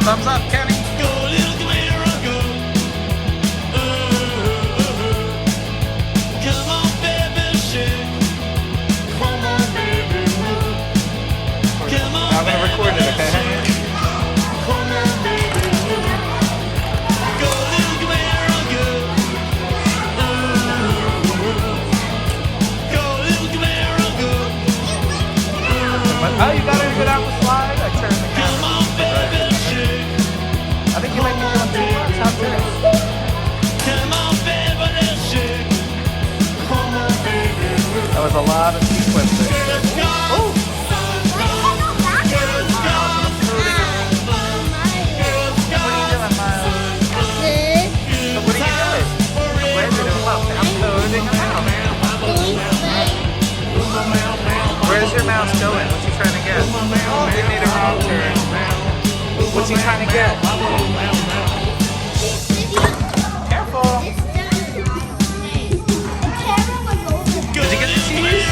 Thumbs up, Kenny. Go, little Camaro, go. Come on, baby, shake. Come on, baby, move. Come on, I'm gonna record it, okay? come on, baby, move. Go, little Camaro, go. Go, little Camaro, go. Oh, you gotta go down the slide? I turned the camera. Come on, baby, shake. I think you might be doing too much. How good? Come on, baby, let's shake. Come on, baby, move. That was a lot of sequences. It's gone. Oh! It's gone. What are you doing, Miles? So what are you doing? Where's it? I'm coding a mouse. Where's your mouse going? What's he trying to get? Oh, you made a wrong turn. What's he trying to get? Careful. Did you get the cheese?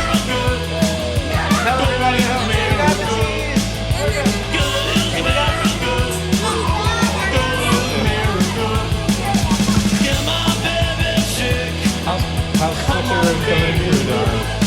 Tell everybody how you got the cheese. How's Switcher going through there?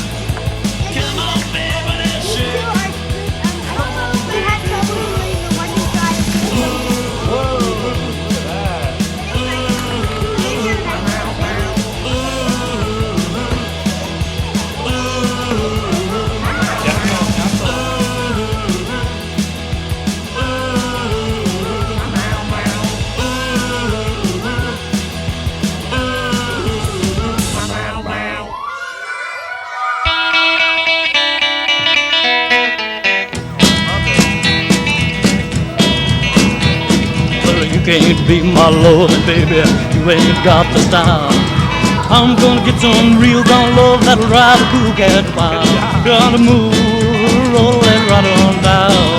You can't be my lord, baby, you ain't got the style. I'm gonna get some real gone love that'll ride a cool cat wild. Gonna move, roll and right on down.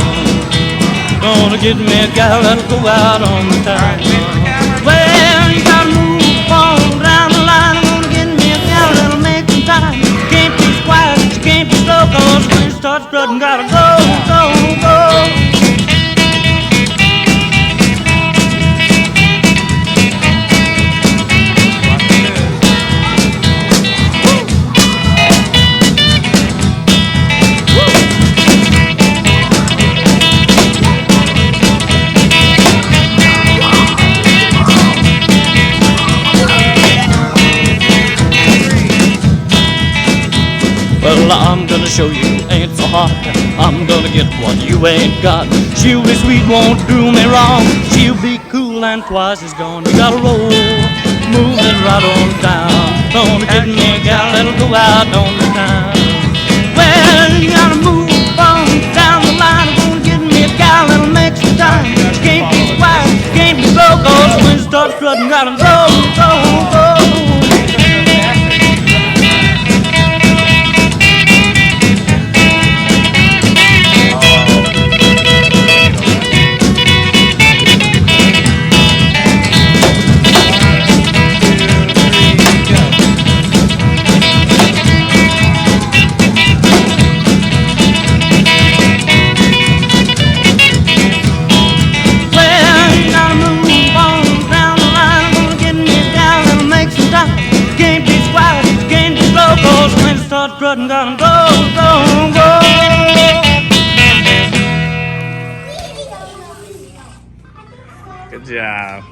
Gonna get me a gal that'll go out on the town. Well, you gotta move on down the line. I'm gonna get me a gal that'll make some time. You can't be quiet, you can't be slow, cause when you start strutting, gotta go, go, go. Well, I'm gonna show you ain't so hard. I'm gonna get what you ain't got. She'll be sweet, won't do me wrong. She'll be cool and twice as gone. You gotta roll, move it right on down. Gonna get me a gal that'll go out on the town. Well, you gotta move on down the line. I'm gonna get me a gal that'll make some time. She can't be quiet, she can't be slow, cause when you start strutting, gotta go, go, go. Strutting, gotta go, go, go. Good job.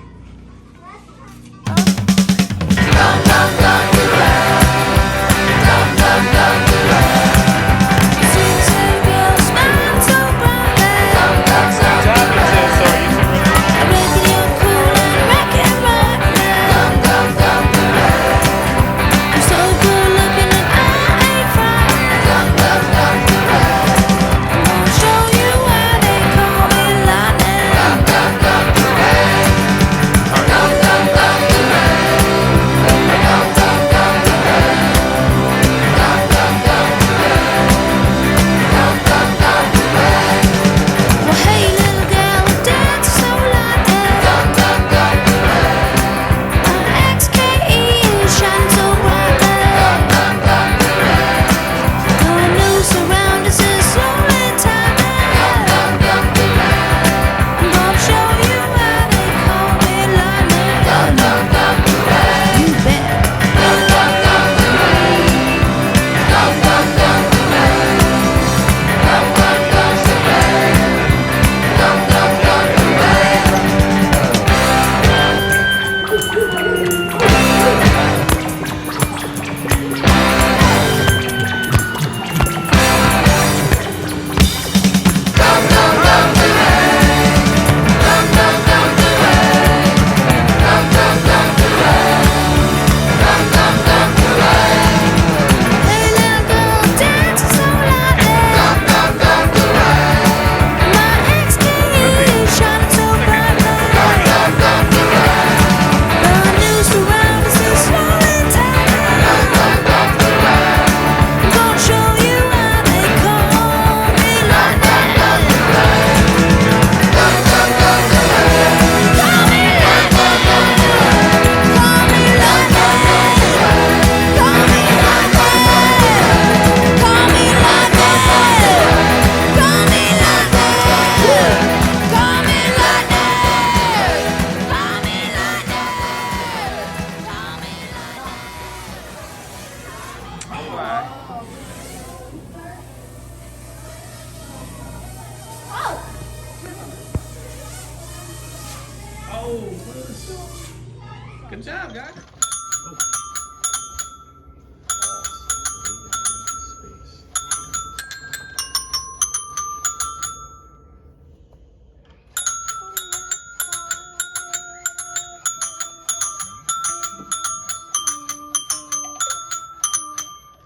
Good job, guys.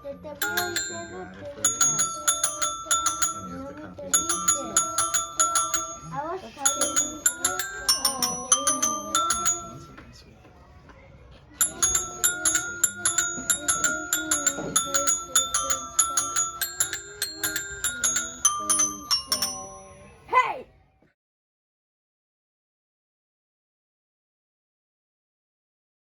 The W is never big enough.